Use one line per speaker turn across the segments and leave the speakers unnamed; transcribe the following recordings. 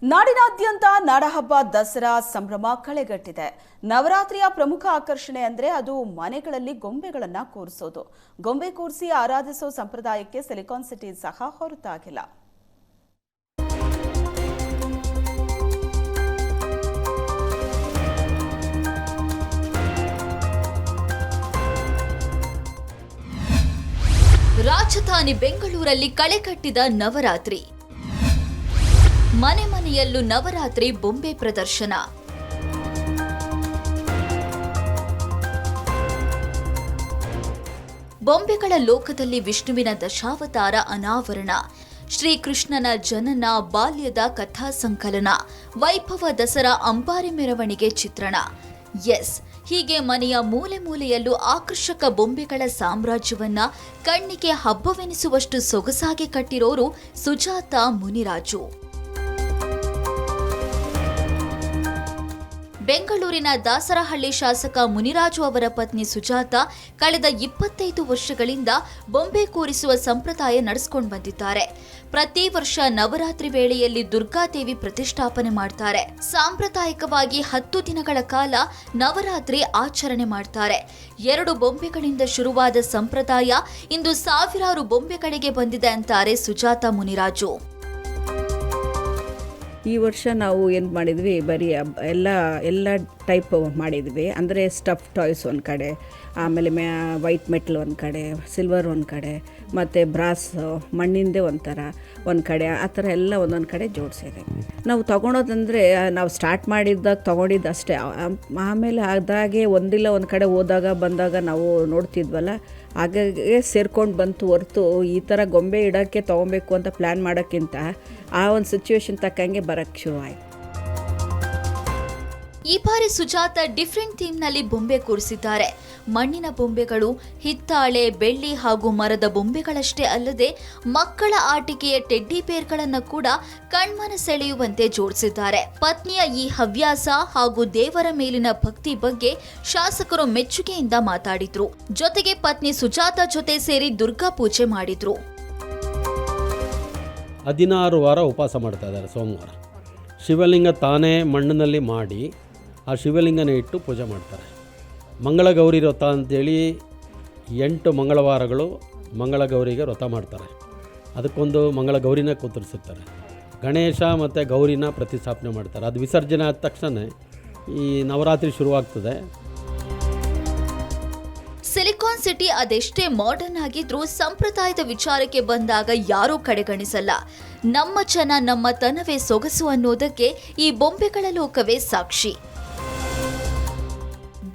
ನಾಡಿನಾದ್ಯಂತ ನಾಡಹಬ್ಬ ದಸರಾ ಸಂಭ್ರಮ ಕಳೆಗಟ್ಟಿದೆ. ನವರಾತ್ರಿಯ ಪ್ರಮುಖ ಆಕರ್ಷಣೆ ಅಂದ್ರೆ ಅದು ಮನೆಗಳಲ್ಲಿ ಗೊಂಬೆಗಳನ್ನ ಕೂರಿಸೋದು. ಗೊಂಬೆ ಕೂರಿಸಿ ಆರಾಧಿಸೋ ಸಂಪ್ರದಾಯಕ್ಕೆ ಸಿಲಿಕಾನ್ ಸಿಟಿ ಸಹ ಹೊರತಾಗಿಲ್ಲ.
ರಾಜಧಾನಿ ಬೆಂಗಳೂರಲ್ಲಿ ಕಳೆಕಟ್ಟಿದ ನವರಾತ್ರಿ. ಮನೆ ಮನೆಯಲ್ಲೂ ನವರಾತ್ರಿ ಬೊಂಬೆ ಪ್ರದರ್ಶನ. ಬೊಂಬೆಗಳ ಲೋಕದಲ್ಲಿ ವಿಷ್ಣುವಿನ ದಶಾವತಾರ ಅನಾವರಣ, ಶ್ರೀಕೃಷ್ಣನ ಜನನ, ಬಾಲ್ಯದ ಕಥಾ ಸಂಕಲನ, ವೈಭವ ದಸರಾ ಅಂಬಾರಿ ಮೆರವಣಿಗೆ ಚಿತ್ರಣ. ಎಸ್, ಹೀಗೆ ಮನೆಯ ಮೂಲೆ ಮೂಲೆಯಲ್ಲೂ ಆಕರ್ಷಕ ಬೊಂಬೆಗಳ ಸಾಮ್ರಾಜ್ಯವನ್ನ ಕಣ್ಣಿಗೆ ಹಬ್ಬವೆನಿಸುವಷ್ಟು ಸೊಗಸಾಗಿ ಕಟ್ಟಿರೋರು ಸುಜಾತ ಮುನಿರಾಜು. ಬೆಂಗಳೂರಿನ ದಾಸರಹಳ್ಳಿ ಶಾಸಕ ಮುನಿರಾಜು ಅವರ ಪತ್ನಿ ಸುಜಾತ ಕಳೆದ 25 ವರ್ಷಗಳಿಂದ ಬೊಂಬೆ ಕೂರಿಸುವ ಸಂಪ್ರದಾಯ ನಡೆಸಿಕೊಂಡು ಬಂದಿದ್ದಾರೆ. ಪ್ರತಿ ವರ್ಷ ನವರಾತ್ರಿ ವೇಳೆಯಲ್ಲಿ ದುರ್ಗಾದೇವಿ ಪ್ರತಿಷ್ಠಾಪನೆ ಮಾಡ್ತಾರೆ. ಸಾಂಪ್ರದಾಯಿಕವಾಗಿ 10 ದಿನಗಳ ಕಾಲ ನವರಾತ್ರಿ ಆಚರಣೆ ಮಾಡ್ತಾರೆ. 2 ಬೊಂಬೆಗಳಿಂದ ಶುರುವಾದ ಸಂಪ್ರದಾಯ ಇಂದು ಸಾವಿರಾರು ಬೊಂಬೆಗಳಿಗೆ ಬಂದಿದೆ ಅಂತಾರೆ ಸುಜಾತ ಮುನಿರಾಜು.
ಈ ವರ್ಷ ನಾವು ಏನು ಮಾಡಿದ್ವಿ, ಬರೀ ಎಲ್ಲ ಟೈಪ್ ಮಾಡಿದ್ವಿ. ಅಂದರೆ ಸ್ಟಫ್ ಟಾಯ್ಸ್ ಒಂದು ಕಡೆ, ಆಮೇಲೆ ವೈಟ್ ಮೆಟಲ್ ಒಂದು ಕಡೆ, ಸಿಲ್ವರ್ ಒಂದು ಕಡೆ, ಮತ್ತು ಬ್ರಾಸ್ ಮಣ್ಣಿಂದೇ ಒಂದು ಕಡೆ, ಆ ಥರ ಎಲ್ಲ ಒಂದೊಂದು ಕಡೆ ಜೋಡಿಸಿದೆ. ನಾವು ತೊಗೊಳೋದಂದರೆ ನಾವು ಸ್ಟಾರ್ಟ್ ಮಾಡಿದ್ದಾಗ ತೊಗೊಂಡಿದ್ದು ಅಷ್ಟೇ. ಆಮೇಲೆ ಅದಾಗೆ ಒಂದಿಲ್ಲ ಒಂದು ಕಡೆ ಹೋದಾಗ ಬಂದಾಗ ನಾವು ನೋಡ್ತಿದ್ವಲ್ಲ, ಹಾಗಾಗಿ ಸೇರ್ಕೊಂಡು ಬಂತು ಹೊರತು ಈ ಥರ ಗೊಂಬೆ ಇಡೋಕ್ಕೆ ತೊಗೊಬೇಕು ಅಂತ ಪ್ಲ್ಯಾನ್ ಮಾಡೋಕ್ಕಿಂತ ಆ ಒಂದು ಸಿಚುವೇಶನ್ ತಕ್ಕಂಗೆ ಬರೋಕ್ಕೆ ಶುರುವಾಯಿತು.
ಈ ಬಾರಿ ಸುಜಾತ ಡಿಫ್ರೆಂಟ್ ಥೀಮ್ನಲ್ಲಿ ಬೊಂಬೆ ಕೂರಿಸಿದ್ದಾರೆ. ಮಣ್ಣಿನ ಬೊಂಬೆಗಳು, ಹಿತ್ತಾಳೆ, ಬೆಳ್ಳಿ ಹಾಗೂ ಮರದ ಬೊಂಬೆಗಳಷ್ಟೇ ಅಲ್ಲದೆ ಮಕ್ಕಳ ಆಟಿಕೆಯ ಟೆಡ್ಡಿ ಬೇರ್ಗಳನ್ನು ಕೂಡ ಕಣ್ಮನ ಸೆಳೆಯುವಂತೆ ಜೋಡಿಸಿದ್ದಾರೆ. ಪತ್ನಿಯ ಈ ಹವ್ಯಾಸ ಹಾಗೂ ದೇವರ ಮೇಲಿನ ಭಕ್ತಿ ಬಗ್ಗೆ ಶಾಸಕರು ಮೆಚ್ಚುಗೆಯಿಂದ ಮಾತಾಡಿದ್ರು. ಜೊತೆಗೆ ಪತ್ನಿ ಸುಜಾತ ಜೊತೆ ಸೇರಿ ದುರ್ಗಾ ಪೂಜೆ ಮಾಡಿದ್ರು.
16 ವಾರ ಉಪವಾಸ ಮಾಡ್ತಾ ಇದ್ದಾರೆ. ಸೋಮವಾರ ಶಿವಲಿಂಗ ತಾನೇ ಮಣ್ಣಿನಲ್ಲಿ ಮಾಡಿ ಆ ಶಿವಲಿಂಗನ ಇಟ್ಟು ಪೂಜೆ ಮಾಡ್ತಾರೆ. ಮಂಗಳಗೌರಿ ವ್ರತ ಅಂತೇಳಿ 8 ಮಂಗಳವಾರಗಳು ಮಂಗಳಗೌರಿಗೆ ವ್ರತ ಮಾಡ್ತಾರೆ. ಅದಕ್ಕೊಂದು ಮಂಗಳಗೌರಿನ ಕೂತರಿಸಿರ್ತಾರೆ. ಗಣೇಶ ಮತ್ತು ಗೌರಿನ ಪ್ರತಿಷ್ಠಾಪನೆ ಮಾಡ್ತಾರೆ. ಅದು ವಿಸರ್ಜನೆ ಆದ ತಕ್ಷಣ ಈ ನವರಾತ್ರಿ ಶುರುವಾಗ್ತದೆ.
ಸಿಲಿಕಾನ್ ಸಿಟಿ ಅದೆಷ್ಟೇ ಮಾಡರ್ನ್ ಆಗಿದ್ರೂ ಸಂಪ್ರದಾಯದ ವಿಚಾರಕ್ಕೆ ಬಂದಾಗ ಯಾರೂ ಕಡೆಗಣಿಸಲ್ಲ. ನಮ್ಮ ಜನ ನಮ್ಮ ತನವೇ ಸೊಗಸು ಅನ್ನೋದಕ್ಕೆ ಈ ಬೊಂಬೆಗಳ ಲೋಕವೇ ಸಾಕ್ಷಿ.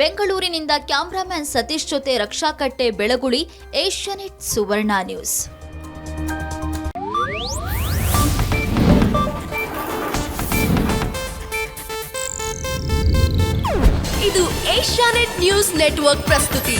ಬೆಂಗಳೂರಿನಿಂದ ಕ್ಯಾಮ್ರಾಮನ್ ಸತೀಶ್ ಜೊತೆ ರಕ್ಷಾ ಕಟ್ಟೆ, ಬೆಳಗುಳಿ, ಏಷ್ಯಾನೆಟ್ ಸುವರ್ಣ ನ್ಯೂಸ್.
ಇದು ಏಷ್ಯಾನೆಟ್ ನ್ಯೂಸ್ ನೆಟ್ವರ್ಕ್ ಪ್ರಸ್ತುತಿ.